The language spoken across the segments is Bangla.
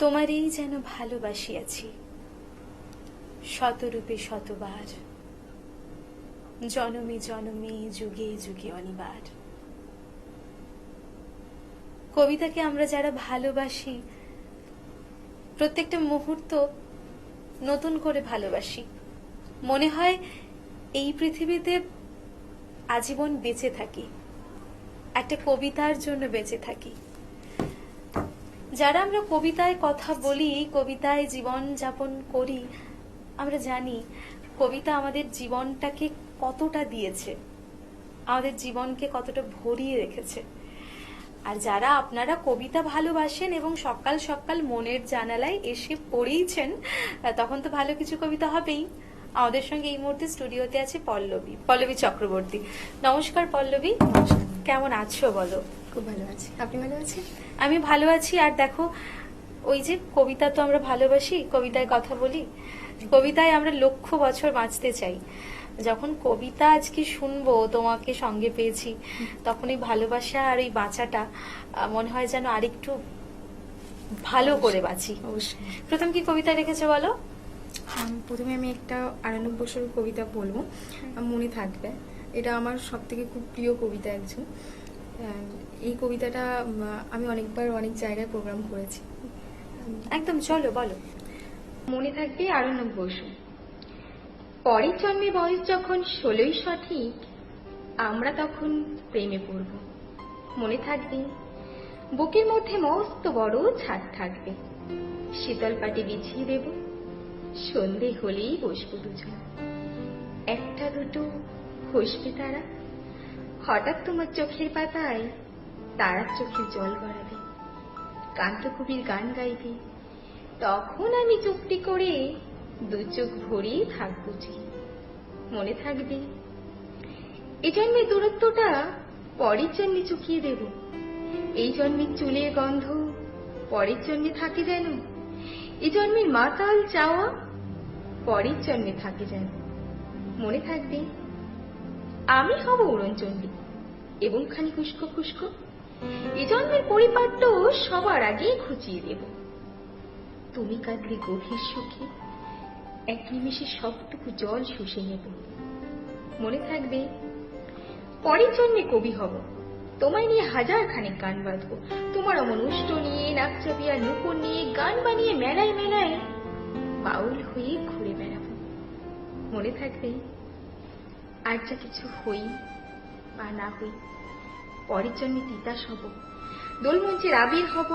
তোমারই যেন ভালোবাসিয়াছি শতরূপে শতবার, জনমে জনমে যুগে যুগে অনিবার। কবিতাকে আমরা যারা ভালোবাসি প্রত্যেকটা মুহূর্ত নতুন করে ভালোবাসি। মনে হয় এই পৃথিবীতে আজীবন বেঁচে থাকি, একটা কবিতার জন্য বেঁচে থাকি। যারা আমরা কবিতায় কথা বলি, কবিতায় জীবন যাপন করি, আমরা জানি কবিতা আমাদের জীবনটাকে কতটা দিয়েছে, আমাদের জীবনকে কতটা ভরিয়ে রেখেছে। আর যারা আপনারা কবিতা ভালোবাসেন এবং সকাল সকাল মনের জানালায় এসে পড়েইছেন, তখন তো ভালো কিছু কবিতা হবেই। আমাদের সঙ্গে এই মুহূর্তে স্টুডিওতে আছে পল্লবী চক্রবর্তী। নমস্কার পল্লবী, কেমন আছো বলো? খুব ভালো আছি, আপনি ভালো আছেন? আমি ভালো আছি। আর দেখো, ওই যে কবিতা তো আমরা ভালোবাসি, কবিতায় কথা বলি, কবিতায় আমরা লক্ষ বছর বাঁচতে চাই। যখন কবিতা আজকে শুনবো, তোমাকে সঙ্গে পেয়েছি, তখন এই ভালোবাসা আর এই বাঁচাটা মনে হয় যেন আরেকটু ভালো করে বাঁচি। অবশ্যই। প্রথম কি কবিতা রেখেছো বলো? প্রথমে আমি একটা আরণ্যক বসুর কবিতা বলবো, মনে থাকবে। এটা আমার সব থেকে খুব প্রিয় কবিতা একজন। এই কবিতাটা আমি অনেকবার অনেক জায়গায় প্রোগ্রাম করেছি। একদম, চলো বলো। মনে থাকবে আরণ্যক বসু। পরের জন্মে বয়স যখন 16ই সঠিক, আমরা তখন প্রেমে পড়ব। মনে থাকবে বুকের মধ্যে মস্ত বড় ছাদ থাকবে, শীতল পাটি বিছিয়ে দেব, সন্ধে হলেই বসবো দুজন। একটা দুটো হসবে তারা, হঠাৎ তোমার চোখের পাতায় তারার চোখে জল গড়াবে, কান্তকবির গান গাইবে, তখন আমি চুপটি করে দু চোখ ভরিয়ে থাকবো যে। মনে থাকবে এ জন্মের দূরত্বটা পরের জন্মে চুকিয়ে দেব, এই জন্মের চুলের গন্ধ পরের জন্মে থাকে যেন, এ জন্মের মাতাল চাওয়া পরের জন্মে থাকে যেন। মনে থাকবে আমি হব উড়নচণ্ডী এবং খানি খুস্কো খুস্কো, এ জন্মের পরিপাট্য সবার আগে খুঁচিয়ে দেব। তুমি কাঁদলে গভীর সুখে, এক নিমেষে সবটুকু জল শুষে নেব। মনে থাকবে পরের জন্মে কবি হব, তোমায় নিয়ে হাজার খানেক গান বাঁধবো, তোমার অমন উষ্ট নিয়ে, নাকচাপিয়া নুপুর নিয়ে গান বানিয়ে মেলায় মেলায় বাউল হয়ে ঘুরে বেড়াবো। মনে থাকবে আর যা কিছু হই বা না হই, পরের জন্মে তিতাস হব, দোলমঞ্চের আবির হব,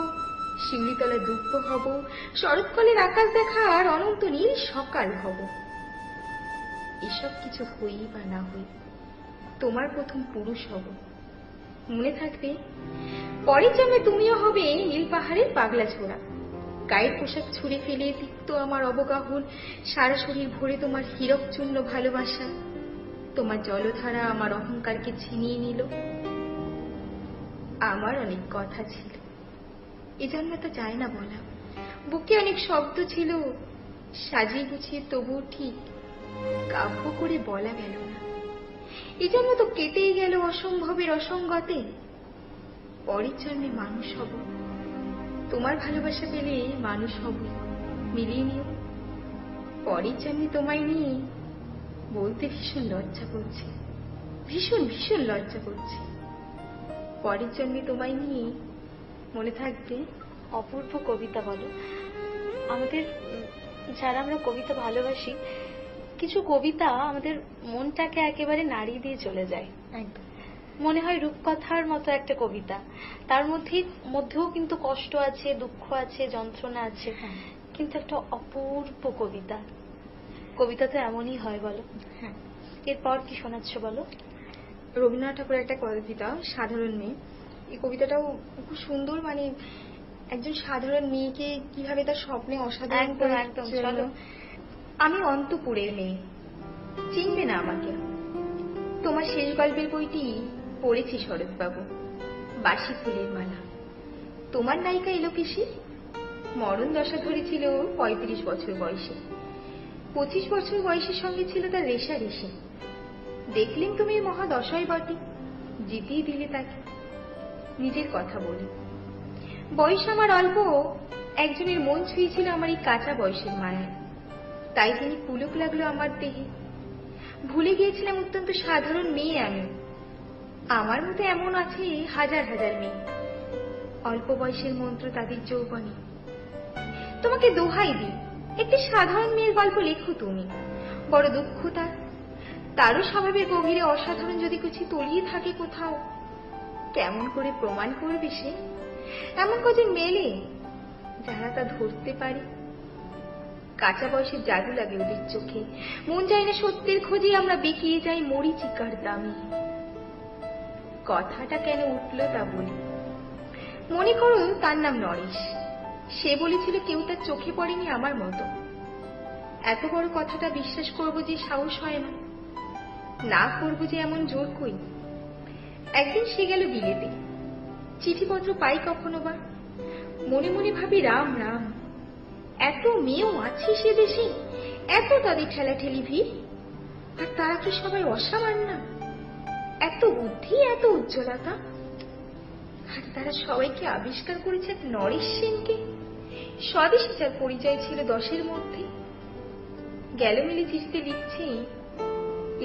শিউলিতলা দুব্ব হব, শরৎকালের আকাশ দেখার অনন্ত নীল সকাল হব। এসব কিছু হই বা না হই, তোমার প্রথম পুরুষ হব। মনে থাকবে পরের জন্মে তুমিও হবে নীল পাহাড়ের পাগলা ছোড়া, গায়ের পোশাক ছুঁড়ে ফেলে তিক্ত আমার অবগাহন, সারা শরীর ভরে তোমার হীরক চূর্ণ ভালোবাসা, তোমার জলধারা আমার অহংকারকে ছিনিয়ে নিল। আমার অনেক কথা ছিল, এ জন্মে তো যায় না বলা, বুকে অনেক শব্দ ছিল, সাজিয়ে গুছিয়ে তবুও ঠিক কাব্য করে বলা গেল না। এ জন্ম তো কেটেই গেল অসম্ভবের অসঙ্গতে, পরের জন্মে মানুষ হব, তোমার ভালোবাসা পেলে মানুষ হব, মিলিয়ে নিও। পরের জন্মে তোমায় নিয়ে বলতে ভীষণ লজ্জা করছে, ভীষণ ভীষণ লজ্জা করছে। পরের জন্মে তোমায় নিয়ে। মনে থাকবে। অপূর্ব কবিতা বলো। আমাদের যারা আমরা কবিতা ভালোবাসি, কিছু কবিতা আমাদের মনটাকে একেবারে নাড়িয়ে দিয়ে চলে যায়। একদম মনে হয় রূপকথার মতো একটা কবিতা, তার মধ্যেও কিন্তু কষ্ট আছে, দুঃখ আছে, যন্ত্রণা আছে, কিন্তু একটা অপূর্ব কবিতা। কবিতা তো এমনই হয় বলো। হ্যাঁ, এরপর কি শোনাচ্ছ বলো? রবীন্দ্রনাথ ঠাকুরের একটা কবিতা সাধারণ মেয়ে। এই কবিতাটাও খুব সুন্দর, মানে একজন সাধারণ মেয়েকে কিভাবে তার স্বপ্নে অসাধারণ করে চলো। আমি অন্তপুরের মেয়ে, চিনবে না আমাকে, তোমার শেষ গল্পের বইটি পড়েছি শরৎবাবু, বাসি ফুলের মালা। তোমার নায়িকা এলোকেশী মরণ দশা ধরেছিল 35 বছর বয়সে, 25 বছর বয়সের সঙ্গে ছিল তার রেষারেষি। দেখলেন তুমি মহাদশাই বটে, জিতিয়ে দিলে তাকে। নিজের কথা বলি, বয়স আমার অল্প, একজনের মন ছুঁয়েছিল আমার এই কাঁচা বয়সের মায়ায়, তাই তিনি পুলক লাগলো আমার দেহে। ভুলে গিয়েছিলাম অত্যন্ত সাধারণ মেয়ে আমি। আমার মতো এমন আছে হাজার হাজার মেয়ে, অল্প বয়সের মন্ত্র তাদের যৌবনে। তোমাকে দোহাই দিই, একটি সাধারণ মেয়ের গল্প লেখো তুমি। বড় দুঃখ তারও স্বভাবের গভীরে অসাধারণ যদি কিছু তলিয়ে থাকে কোথাও, কেমন করে প্রমাণ করবে সে? এমন কজন মেলে যারা তা ধরতে পারে? কাঁচা বয়সের জাদু লাগে ওদের চোখে, মন যায় না সত্যের খোঁজে আমরা বেঁকিয়ে যাই মরিচিকার দামে। কথাটা কেন উঠল তা বলি। মনে করো তার নাম নরেশ। সে বলেছিল কেউ তার চোখে পড়েনি আমার মতো। এত বড় কথাটা বিশ্বাস করব যে সাহস হয় না, না করবো যে এমন জোর কই। একদিন সে গেল বিলেতে, চিঠিপত্র পাই কখনো বা। মনে মনে ভাবি রাম রাম, এত মেয়েও আছে সে দেশে, এত তাদের ঠেলাঠেলি ভিড়, আর তারা কি সবাই অসামান্য? এত বুদ্ধি, এত উজ্জ্বলতা, আর তারা সবাইকে আবিষ্কার করেছে এক নরেশ সেনকে। স্বদেশী যার পরিচয় ছিল 10-এর মধ্যে। গেল মিলে চিঠিতে লিখছে,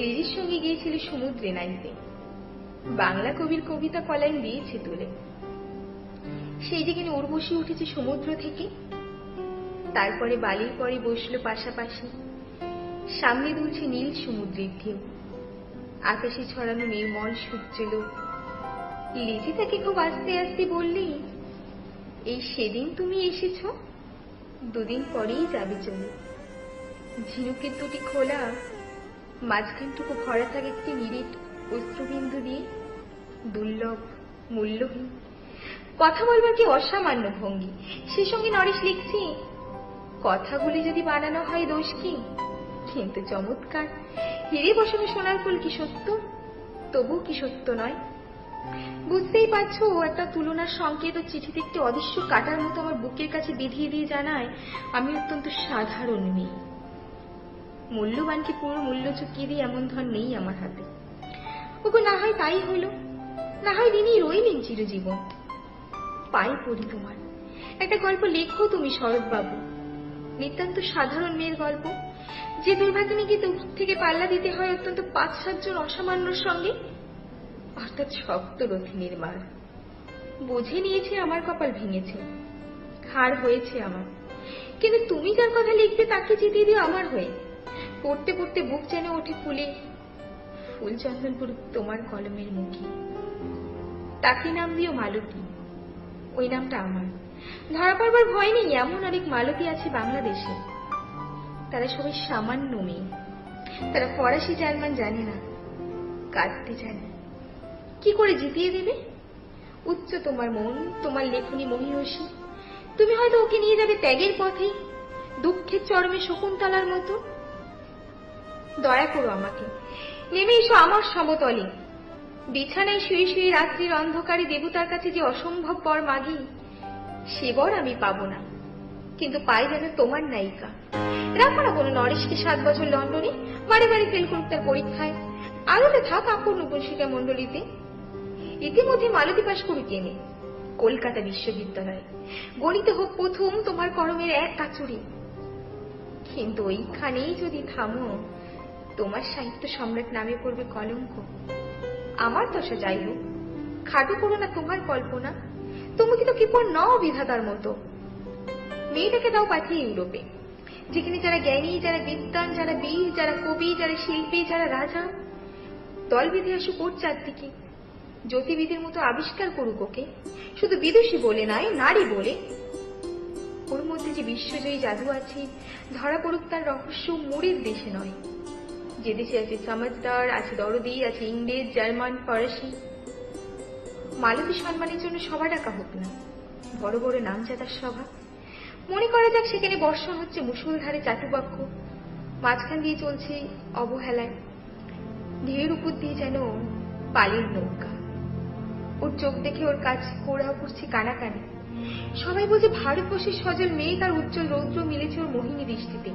লিজির সঙ্গে গিয়েছিল সমুদ্রে নাইতে, বাংলা কবির কবিতা কলাইন দিয়েছে তুলে। সেই যেখানে উর্বশী উঠেছে সমুদ্র থেকে, তারপরে বালির পরে বসলো পাশাপাশি, সামনে দুলছে নীল সমুদ্রের ঢেউ, আকাশে ছড়ানো নির্মল সূর্যলোক। লিজি তাকে খুব আস্তে আস্তে বললি, এই সেদিন তুমি এসেছ, দুদিন পরেই যাবে চলে। ঝিনুকের দুটি খোলা, মাঝখানটুকু ভরা থাকে একটি নিরেট অশ্রুবিন্দু দিয়ে, দুর্লভ, মূল্যহীন। কথা বলবার কি অসামান্য ভঙ্গি। সে সঙ্গে নরেশ লিখছি, কথাগুলি যদি বানানো হয় দোষ কি, কিন্তু চমৎকার। হিরে বসানো সোনার ফুল কি সত্য? তবু কি সত্য নয়? বুঝতেই পারছো, একটা তুলনার সংকেত ও চিঠিতে একটি অদৃশ্য কাটার মতো আমার বুকের কাছে বিধিয়ে দিয়ে জানায় আমি অত্যন্ত সাধারণ মেয়ে। মূল্যবানকে পুরো মূল্য চুকিয়ে দিয়ে এমন ধন নেই আমার হাতে। ওগো, না হয় তাই হলো, না হয় দিনই রইলেন চিরজীবন। পাই পড়ি তোমার একটা গল্প লেখো তুমি শরৎবাবু, নিতান্ত সাধারণ মেয়ের গল্প, যে দুর্ভাগিনীকে দূর থেকে পাল্লা দিতে হয় অত্যন্ত 5-7 জন অসামান্যর সঙ্গে, অর্থাৎ শক্ত রথিনীর মার। বুঝে নিয়েছে আমার কপাল ভেঙেছে, হার হয়েছে আমার। কিন্তু তুমি যার কথা লিখবে তাকে জিতিয়ে দিও আমার হয়ে। পড়তে পড়তে বুক যেন ওঠে ফুলে, ফুল চন্দনপুর তোমার কলমের মুখে। তাকে নাম দিও মালতী, ওই নামটা আমার। ধরা পড়বার ভয় নেই, এমন অনেক মালতী আছে বাংলাদেশে। তারা সবাই সামান্য মেয়ে, তারা ফরাসি জার্মান জানে না, কাঁদতে জানে। কি করে জিতিয়ে দেবে? উচ্চ তোমার মন, তোমার লেখনী মহিষী। তুমি হয়তো ওকে নিয়ে যাবে ত্যাগের পথে, দুঃখের চরমে শকুন্তলার মতো। দয়া করো আমাকে, নেমে এসো আমার সমতলে। বিছানায় শুয়ে শুয়ে রাত্রির অন্ধকারে দেবতার কাছে যে অসম্ভব বর মাগি, সে বর আমি পাবো না, কিন্তু পাই যেন তোমার নায়িকা। রাখো না কোনো নরেশকে 7 বছর লন্ডনে, বারে বারে ফেল করুক তার পরীক্ষায়। আলোতে থাক আপন উপশিকা মন্ডলীতে। ইতিমধ্যে মালতী পাশ করুক এনে কলকাতা বিশ্ববিদ্যালয়ে, গণিতে হোক প্রথম তোমার কলমের এক কাচুরি। কিন্তু ওইখানেই যদি থামো, তোমার সাহিত্য সম্রাট নামে পড়বে কলঙ্ক। আমার দশা যাই হোক, খাটো করো না তোমার কল্পনা। তুমি কিন্তু কৃপণ নও বিধাতার মতো। মেয়েটাকে দাও পাঠিয়ে ইউরোপে, যেখানে যারা জ্ঞানী, যারা বিদ্বান, যারা বীর, যারা কবি, যারা শিল্পী, যারা রাজা, দল বেঁধে আসুক ওর চারদিকে। জ্যোতিবিদের মতো আবিষ্কার করুক ওকে, শুধু বিদুষী বলে নয়, নারী বলে। ওর মধ্যে যে বিশ্বজয়ী জাদু আছে, ধরা পড়ুক তার রহস্য মোড়ের দেশে নয়, যে দেশে আছে সমাজদার, আছে দরদি, আছে ইংরেজ, জার্মান, ফরাসি। মালতী সম্মানের জন্য সভা ডাকা হোক না, বড় বড় নামজাদার সভা। মনে করা যাক সেখানে বর্ষণ হচ্ছে মুষলধারে চাটুবাক্য, মাঝখান দিয়ে চলছে অবহেলায়, ঢেউয়ের উপর দিয়ে যেন পালির নৌকা। ওর চোখ দেখে ওর কাজ কোড়া পড়ছে কানাকানি। সবাই বলছে ভারতবর্ষের সজল মেঘ আর উজ্জ্বল রৌদ্র মিলেছে ওর মোহিনী দৃষ্টিতে।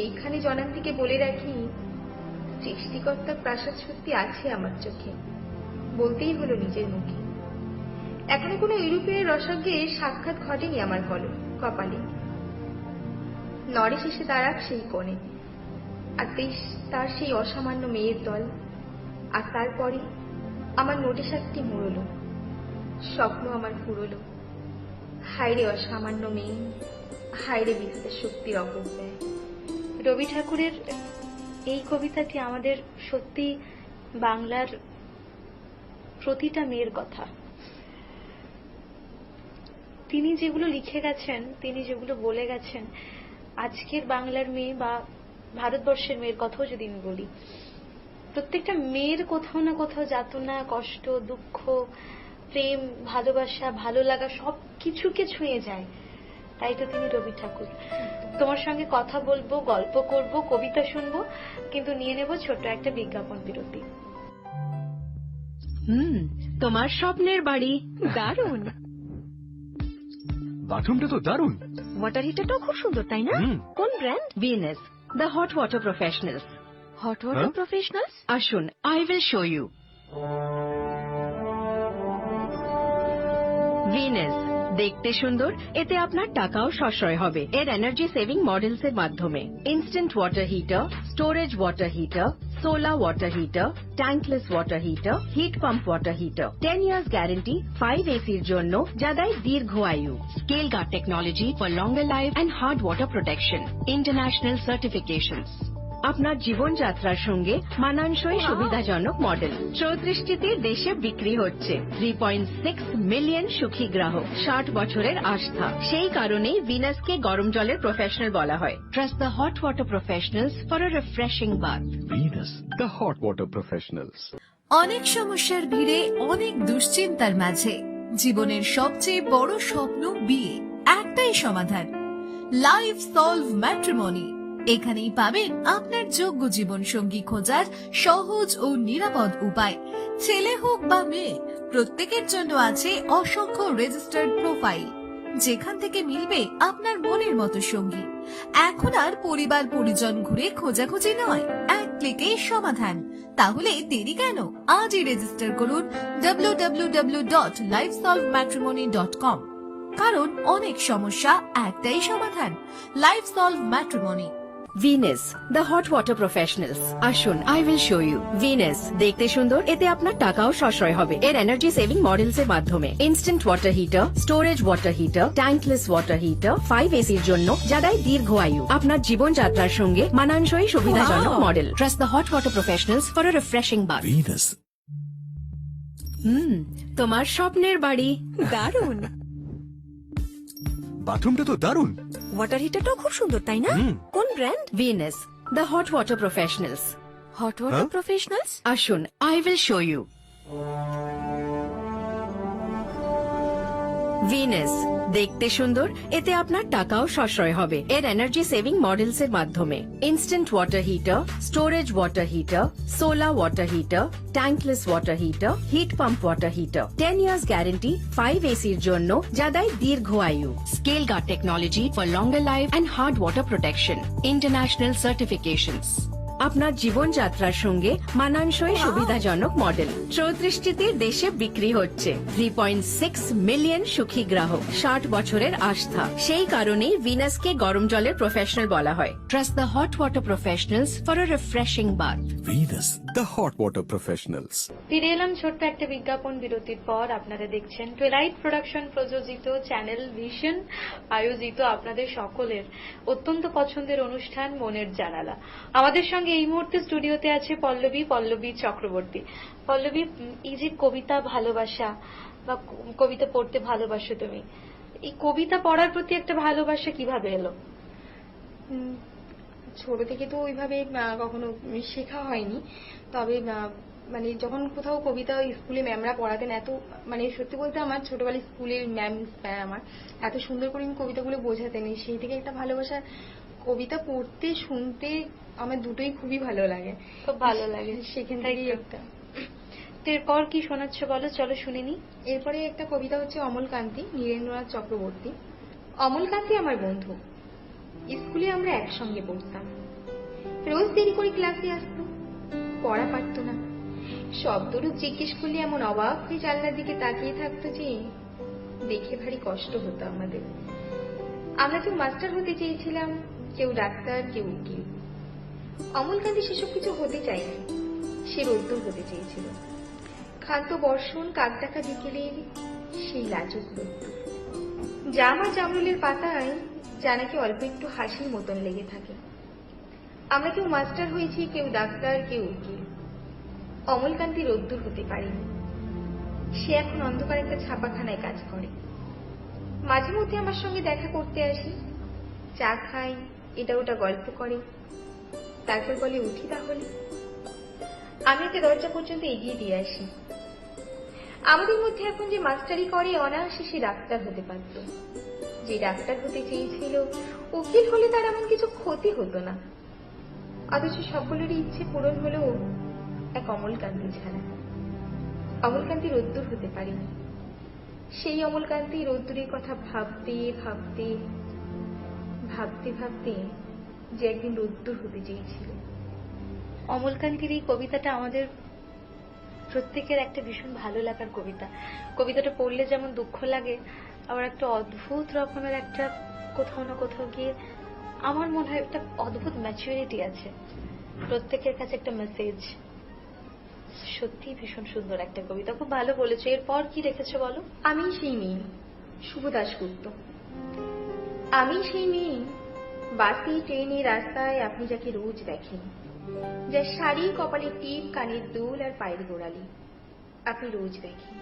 এইখানে জনান্তিকে বলে রাখি, সৃষ্টিকর্তার প্রাসাদ সত্যি আছে আমার চোখে, বলতেই হলো নিজের মুখে। এখনো কোনো ইউরোপীয় রসজ্ঞের সাক্ষাৎ ঘটেনি আমার কপালে। নরেশ এসে দাঁড়াক সেই কোণে, আর তার সেই অসামান্য মেয়ের দল, আর তারপরে আমার নোটিশ একটি মুড়লো, স্বপ্ন আমার ফুরলো। হায়রে অসামান্য মেয়ে, হায়রে বিশ্বাস শক্তির অপব্যয়। রবি ঠাকুরের এই কবিতাটি আমাদের সত্যি বাংলার প্রতিটা মেয়ের কথা। তিনি যেগুলো লিখে গেছেন, তিনি যেগুলো বলে গেছেন, আজকের বাংলার মেয়ে বা ভারতবর্ষের মেয়ের কথাও যদি আমি বলি, প্রত্যেকটা মেয়ের কোথাও না কোথাও যাতনা, কষ্ট, দুঃখ, প্রেম, ভালোবাসা, ভালো লাগা সবকিছুকে ছুঁয়ে যায়। তাই তো তিনি রবি ঠাকুর। তোমার সঙ্গে কথা বলবো, গল্প করব, কবিতা শুনবো, কিন্তু নিয়ে নেব ছোট্ট একটা বিজ্ঞাপন বিরতি। তোমার স্বপ্নের বাড়ি দারুণ। বাথরুমটা তো দারুণ। ওয়াটার হিটারটাও খুব সুন্দর, তাই না? কোন brand? Venus, the hot water professionals. Hot water professionals? আসুন, I will show you. Venus, দেখতে সুন্দর, এতে আপনার টাকাও সাশ্রয় হবে এর এনার্জি সেভিং মডেলস এর মাধ্যমে। Instant water heater, storage water heater, solar water heater, tankless water heater, heat pump water heater, 10 years guarantee, 5 এসির জন্য যা দেয় দীর্ঘ আয়ু। Scale guard technology for longer life and hard water protection, international certifications. আপনার জীবনযাত্রার সঙ্গে মানানসই সুবিধাজনক মডেল 34টি দেশে বিক্রি হচ্ছে। 3.6 মিলিয়ন সুখী গ্রাহক, 60 বছরের আস্থা। সেই কারণেই ভিনাসকে গরম জলের প্রফেশনাল বলা হয়। Trust the hot water professionals for a refreshing bath. Venus, the hot water professionals. অনেক সমস্যার ভিড়ে, অনেক দুশ্চিন্তার মাঝে জীবনের সবচেয়ে বড় স্বপ্ন বিয়ে, একটাই সমাধান, লাইফ সলভ ম্যাট্রিমনি। এখানেই পাবেন আপনার যোগ্য জীবন সঙ্গী খোঁজার সহজ ও নিরাপদ উপায়। ছেলে হোক বা মেয়ে, প্রত্যেকের জন্য আছে অসংখ্য রেজিস্টার্ড প্রোফাইল, যেখান থেকে মিলবে আপনার মনের মতো সঙ্গী। এখন আর পরিবার পরিজন ঘুরে খোঁজাখুঁজি নয়, এক ক্লিকে সমাধান। তাহলে দেরি কেন? আজই রেজিস্টার করুন www.lifesolvematrimony.com। কারণ অনেক সমস্যা, একটাই সমাধান, life solve matrimony. Venus, the hot water professionals. আসুন, I will show you. Venus, দেখতে সুন্দর, এতে আপনার টাকাও সাশ্রয় হবে এর এনার্জি সেভিং মডেলস এর মাধ্যমে। Instant water heater, storage water heater, tankless water heater, 5 এসির জন্য যা দেয় দীর্ঘ আয়ু। আপনার জীবনযাত্রার সঙ্গে মানানসই সুবিধাজনক model. Trust the hot water professionals for a refreshing bath. Venus. তোমার স্বপ্নের বাড়ি দারুণ। বাথরুমটা তো দারুণ। ওয়াটার হিটারটাও খুব সুন্দর, তাই না? কোন brand? Venus, the hot water professionals. Hot water professionals? আসুন, I will show you. Venus, দেখতে সুন্দর, এতে আপনার টাকাও সাশ্রয় হবে এর এনার্জি সেভিং মডেলস এর মাধ্যমে। Instant water heater, storage water heater, solar water heater, tankless water heater, heat pump water heater, 10 years guarantee, 5 এসির জন্য যা দেয় দীর্ঘ আয়ু। Scale guard technology for longer life and hard water protection, international certifications. আপনার জীবনযাত্রার সঙ্গে মানানসই সুবিধাজনক মডেল 34টি দেশে বিক্রি হচ্ছে। 3.6 মিলিয়ন সুখী গ্রাহক, 60 বছরের আস্থা। সেই কারণেই ভিনাসকে গরম জলের প্রফেশনাল বলা হয়। Trust the hot water professionals for a refreshing bath. Venus, the hot water professionals. ফিরে এলাম ছোট্ট একটা বিজ্ঞাপন বিরতির পর। আপনারা দেখছেন টুয়েলাইট প্রোডাকশন প্রযোজিত, চ্যানেল ভিশন আয়োজিত আপনাদের সকলের অত্যন্ত পছন্দের অনুষ্ঠান মনের জানালা। আমাদের সঙ্গে এই মুহূর্তে স্টুডিওতে আছে পল্লবী চক্রবর্তী। পল্লবী, এই যে কবিতা ভালোবাসা বা কবিতা পড়তে ভালোবাসো তুমি, এই কবিতা পড়ার প্রতি একটা ভালোবাসা কিভাবে এলো? ছোট থেকে তো ওইভাবে কখনো শেখা হয়নি, তবে মানে যখন কোথাও কবিতা স্কুলে ম্যামরা পড়াতেন, এত মানে সত্যি বলতে আমার ছোটবেলায় স্কুলের ম্যাম আমার এত সুন্দর করে কবিতাগুলো বোঝাতেন, সেই থেকে একটা ভালোবাসা। কবিতা পড়তে শুনতে আমার দুটোই খুবই ভালো লাগে, খুব ভালো লাগে, সেখান থেকেই একটা। তো এরপর কি শোনাচ্ছ বলো, চলো শুনে নি। এরপরে একটা কবিতা হচ্ছে অমলকান্তি, নীরেন্দ্রনাথ চক্রবর্তী। অমলকান্তি আমার বন্ধু, স্কুলে আমরা একসঙ্গে পড়তাম। রোজ দেরি করে ক্লাসে আসতো, পড়া পারত না, শব্দরূপ জিজ্ঞেস করলে এমন অবাক হয়ে জানলার দিকে তাকিয়ে থাকতো যে দেখে ভারী কষ্ট হতো আমাদের। আমরা কেউ মাস্টার হতে চেয়েছিলাম, কেউ ডাক্তার, কেউ উকিল। অমলকান্তি সেসব কিছু হতে চায়নি, সে রোদ্দুর হতে চেয়েছিল। ক্ষান্ত বর্ষণ, কাকডাকা বিকেলের সেই লাজুক রোদ্দুর, জাম আর জামরুলের পাতায় যা নাকি অল্প একটু হাসির মতন লেগে থাকে। আমরা কেউ মাস্টার হয়েছি, কেউ ডাক্তার, কেউ উকিল। অমলকান্তি রোদ্দুর হতে পারেনি। সে এখন অন্ধকার একটা ছাপাখানায় কাজ করে। মাঝে মধ্যে আমার সঙ্গে দেখা করতে আসে, চা খাই, এটা ওটা গল্প করে, তারপর বলে উঠি তাহলে। আমি ওকে দরজা পর্যন্ত এগিয়ে দিয়ে আসি। আমাদের মধ্যে এখন যে মাস্টারি করে অনায়াসে সে ডাক্তার হতে পারত। যে ডাক্তার হতে চেয়েছিল, উকিল হলে তার এমন কিছু ক্ষতি হতো না। অথচ সকলেরই ইচ্ছে পূরণ হলো এক অমলকান্তি ছাড়া। অমলকান্তি রোদ্দুর হতে পারেনি। সেই অমলকান্তি রোদ্দুরের কথা ভাবতে ভাবতে ভাবতে ভাবতে যে একদিন রোদ্দুর হতে চেয়েছিল। অমলকান্তির এই কবিতাটা আমাদের প্রত্যেকের একটা ভীষণ ভালো লাগার কবিতা। কবিতাটা পড়লে যেমন দুঃখ লাগে, আবার একটা অদ্ভুত রকমের একটা কোথাও না কোথাও গিয়ে আমার মনে হয় একটা অদ্ভুত ম্যাচুরিটি আছে। প্রত্যেকের কাছে একটা মেসেজ। সত্যি ভীষণ সুন্দর একটা কবিতা, খুব ভালো বলেছো। এরপর কি রেখেছো বলো? আমি সেই মেয়ে, শুভ দাশগুপ্ত। আমি সেই মেয়ে, বাসে, ট্রেনে, রাস্তায় আপনি যাকে রোজ দেখেন, যার শাড়ি, কপালে টিপ, কানের দুল আর পায়ের গোড়ালি আপনি রোজ দেখেন।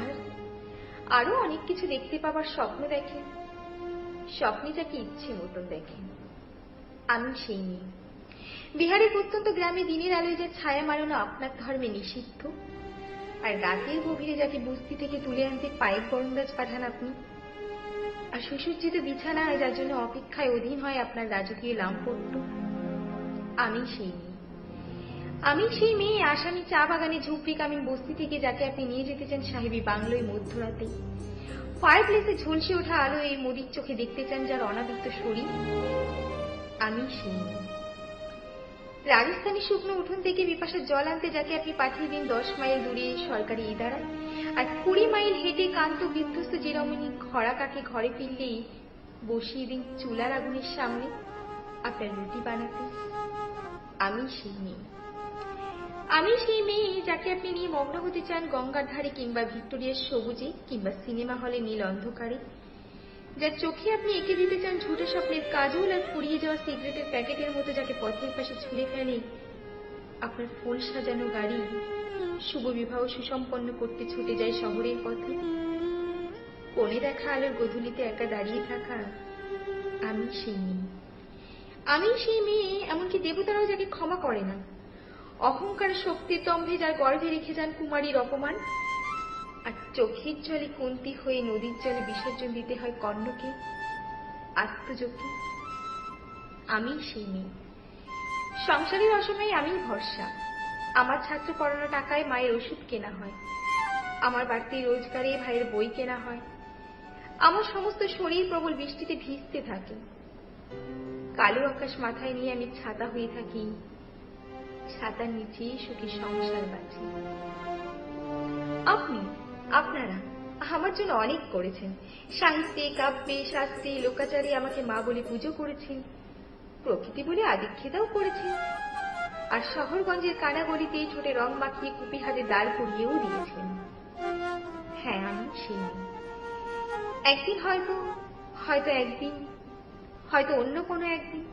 আর আরো অনেক কিছু দেখতে পাবার স্বপ্ন দেখেন, স্বপ্নে যাকে ইচ্ছে মতন দেখেন। আমি সেই মেয়ে, বিহারের প্রত্যন্ত গ্রামে দিনের আলোয় যে ছায়া মারানো আপনার ধর্মে নিষিদ্ধ, আর রাতের গভীরে যাকে বস্তি থেকে তুলে আনতে পাইপ বরন্দাজ পাঠান আপনি, আর সুসজ্জিত বিছানায় যার জন্য অপেক্ষায় অধীন হয় আপনার রাজকীয় লামপট্ট। আমি সেই মেয়ে। আমি সেই মেয়ে, আসামি চা বাগানে ঝুপড়ি কামিন বস্তি থেকে যাকে আপনি নিয়ে যেতে চান সাহেবী বাংলোয় মধ্যরাতে। ফায়ার প্লেসে ঝলসে ওঠা আলো এই মরির চোখে দেখতে চান যার অনাবৃত শরীর। আমি সেই মেয়ে। রাজস্থানী শুকনো উঠোন থেকে বিপাশার জল আনতে যাকে আপনি পাঠিয়ে দিন 10 মাইল দূরে সরকারি ইদারায়, আর 20 মাইল হেঁটে কান্ত বিধ্বস্ত যে রমণী খরা কাকে ঘরে ফিরলেই বসিয়ে দিন চুলার আগুনের সামনে আপনার রুটি বানাতে। আমি সেই মেয়ে। আমি সেই মেয়ে যাকে আপনি নিয়ে মগ্ন হতে চান গঙ্গার ধারে কিংবা ভিক্টোরিয়ার সবুজে কিংবা সিনেমা হলে নীল অন্ধকারে, যার চোখে আপনি এঁকে দিতে চান ঝুটে স্বপ্নের কাজল আর ফুরিয়ে যাওয়া সিগারেটের প্যাকেটের মতো যাকে পথের পাশে ছুঁড়ে ফেলে আপনার ফুল সাজানো গাড়ি শুভ বিবাহ সুসম্পন্ন করতে ছুটে যায় শহরের পথে। কোণে দেখা আলোর গধূলিতে একা দাঁড়িয়ে থাকা আমি সেই মেয়ে। আমি সেই মেয়ে, এমনকি দেবতারাও যাকে ক্ষমা করে না। অহংকার শক্তির দম্ভে যার গর্ভে রেখে যান কুমারীর অপমান, আর চোখের জলে কুন্তী হয়ে নদীর জলে বিসর্জন দিতে হয় কর্ণকে আত্মযোগে। আমি সেই মেয়ে। সংসারের অসময়ে আমি ভরসা। আমার ছাত্র পড়ানো টাকায় মায়ের ওষুধ কেনা হয়, আমার বাড়তি রোজগারে ভাইয়ের বই কেনা হয়। আমার সমস্ত শরীর প্রবল বৃষ্টিতে ভিজতে থাকে। কালো আকাশ মাথায় নিয়ে আমি ছাতা হয়ে থাকি, ছাতার নিচে সুখী সংসার বাঁচি। আপনি, আপনারা আমার জন্য অনেক করেছেন। সাহিত্যে, কাব্যে, শাস্ত্রে, লোকাচারে আমাকে মা বলে পুজো করেছেন, প্রকৃতি বলে আদিক্ষেতাও করেছেন, আর শহরগঞ্জের কানাগলিতে ছোটে রং মাখিয়ে কুপি হাতে দাঁড় করিয়েও দিয়েছেন। হ্যাঁ, আমি সেই মেয়ে। একদিন হয়তো একদিন, হয়তো অন্য কোনো একদিন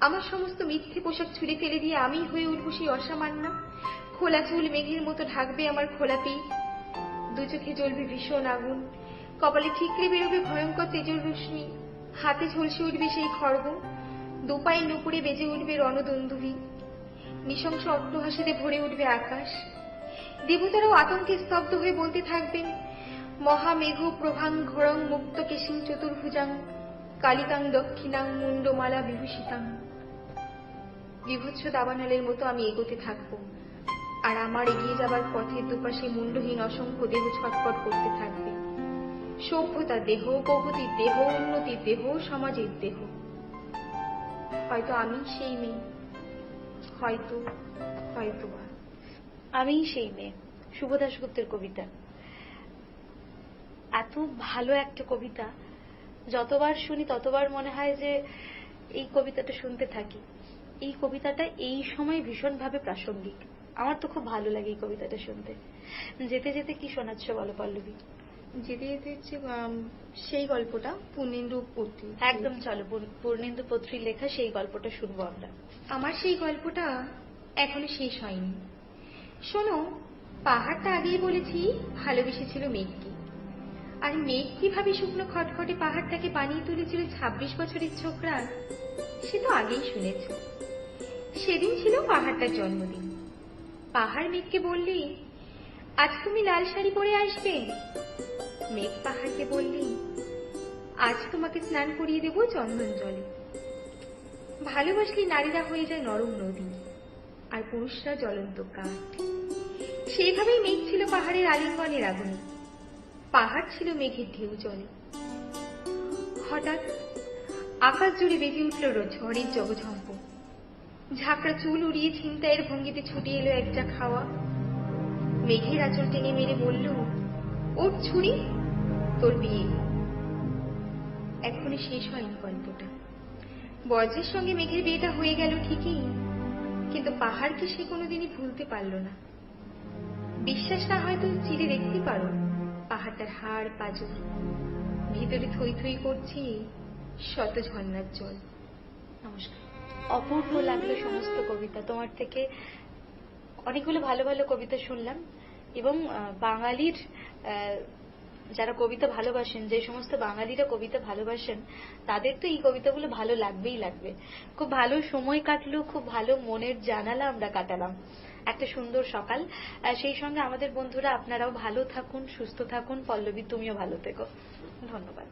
আমার সমস্ত মিথ্যে পোশাক ছুঁড়ে ফেলে দিয়ে আমি হয়ে উঠব সেই অসামান্য। খোলা চুল মেঘের মতো ঢাকবে আমার খোলা পিঠ, দু চোখে জ্বলবে ভীষণ আগুন, কপালে ঠিকরে বেরোবে ভয়ঙ্কর তেজল রশ্মি, হাতে ঝলসে উঠবে সেই খড়গ, দুপায়ের নুপুরে বেজে উঠবে রণদন্দুভি, নৃশংস অট্টহাসিতে ভরে উঠবে আকাশ। দেবতারাও আতঙ্কে স্তব্ধ হয়ে বলতে থাকবেন, মহামেঘ প্রভাং ঘোরং মুক্ত কেশিং চতুর্ভুজাং কালিকাং দক্ষিণাং মুন্ডমালা বিভূষিতাং। বিভৎস দাবানলের মতো আমি এগোতে থাকব, আর আমার এগিয়ে যাবার পথের দুপাশে মুন্ডহীন অসংখ্য দেহ ছটফট করতে থাকবে। সভ্যতার দেহ, প্রগতির দেহ, উন্নতির দেহ, সমাজের দেহ। হয়তো আমি সেই মেয়ে, হয়তো বা। আমিই সেই মেয়ে, শুভ দাশগুপ্তের কবিতা। এত ভালো একটা কবিতা, যতবার শুনি ততবার মনে হয় যে এই কবিতাটা শুনতে থাকি। এই কবিতাটা এই সময় ভীষণভাবে প্রাসঙ্গিক। আমার তো খুব ভালো লাগে এই কবিতাটা শুনতে। যেতে যেতে কি শোনাচ্ছ বলো পল্লবী? যেতে যেতে হচ্ছে সেই গল্পটা পূর্ণেন্দু পত্রী। একদম চলো, পূর্ণেন্দু পত্রীর লেখা সেই গল্পটা শুনবো আমরা। আমার সেই গল্পটা এখনো শেষ হয়নি। শোনো, পাহাড়টা আগেই বলেছি ভালোবেসেছিল মেঘকে, আর মেঘ কিভাবে শুকনো খটখটে পাহাড়টাকে বানিয়ে তুলেছিল 26 বছরের ছোকরা, সে তো আগেই শুনেছ। সেদিন ছিল পাহাড়টার জন্মদিন। পাহাড় মেঘকে বললি, আজ তুমি লাল শাড়ি পরে আসবে। মেঘ পাহাড়কে বললি, আজ তোমাকে স্নান করিয়ে দেব চন্দন জলে। ভালোবাসলে নারীরা হয়ে যায় নরম নদী, আর পুরুষরা জ্বলন্ত কাঠ। সেইভাবেই মেঘ ছিল পাহাড়ের আলিঙ্গনের আগুনে, পাহাড় ছিল মেঘের ঢেউ জলে। হঠাৎ আকাশ জুড়ে বেজে উঠল ঝড়ের জগঝম্প। ঝাঁকড়া চুল উড়িয়ে ছিনতাইয়ের ভঙ্গিতে ছুটে এলো একটা খাওয়া। মেঘের আঁচল টেনে মেরে বলল, ওর ছুরি, তোর বিয়ে। এখনো শেষ হয়নি গল্পটা। বজ্রের সঙ্গে মেঘের বিয়েটা হয়ে গেল ঠিকই, কিন্তু পাহাড়কে সে কোনোদিনই ভুলতে পারল না। বিশ্বাস না হয়তো চিরে দেখতে পারো পাহাড়টার হাড় পাঁজর, ভিতরে থই থই করছি শত ঝর্ণার জল। নমস্কার। অপূর্ব লাগলো সমস্ত কবিতা তোমার থেকে। অনেকগুলো ভালো ভালো কবিতা শুনলাম, এবং বাঙালির যারা কবিতা ভালোবাসেন, যে সমস্ত বাঙালিরা কবিতা ভালোবাসেন, তাদের তো এই কবিতাগুলো ভালো লাগবেই লাগবে। খুব ভালো সময় কাটলো, খুব ভালো মনের জানালা আমরা কাটালাম। একটা সুন্দর সকাল। সেই সঙ্গে আমাদের বন্ধুরা আপনারাও ভালো থাকুন, সুস্থ থাকুন। পল্লবী, তুমিও ভালো থেকো। ধন্যবাদ।